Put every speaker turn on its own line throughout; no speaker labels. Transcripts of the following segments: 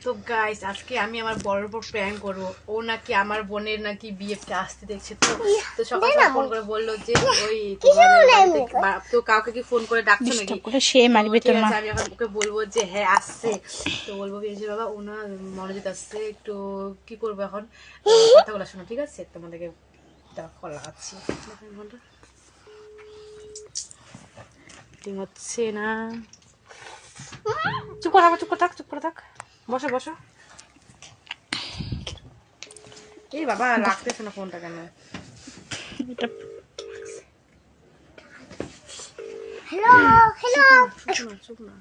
তো গাইস আজকে আমি আমার বড়র উপর প্র্যাঙ্ক করবো। ও নাকি আমার বোনের নাকি বিয়েতে আসতে দেখছে। তো সকাল সকাল ফোন করে বললো যে ওই তো কাউকে কি ফোন করে ডাকছো নাকি?
সে মারবে তোর মা।
আমি এখন ওকে বলবো যে হ্যাঁ আসছে। তো বলবো যে বাবা ওনা মনোজিৎ আসছে, একটু কি করবো এখন কথাগুলো শোনো, ঠিক আছে? তোমাদেরকে কল লাগাচ্ছি, হচ্ছে না। চুপ করে থাক, চুপ করে থাক, চুপ করে থাক। বসো বসো। এই বাবা লাগতেছে না ফোনটা কেন?
হ্যালো হ্যালো,
চুপ না।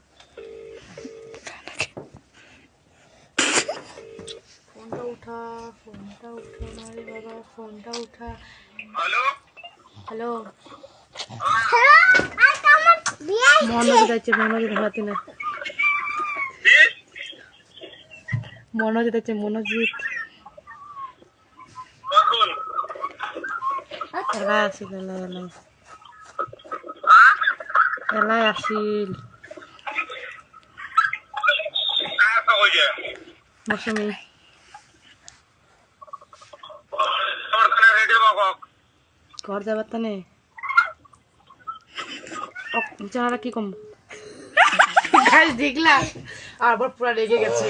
ফোনটা উঠা, ফোনটা উঠা না রে বাবা, ফোনটা উঠা। হ্যালো হ্যালো, মনোজিৎ আছে, মনোজিৎ হাতে না, মনোজিৎ আছে, মনোজিৎ এলাই আসিল, এলাই আসিল। মৌসুমি ঘর যাবার তানে যারা কি কম দেখলা, আর পুরা রেগে গেছে।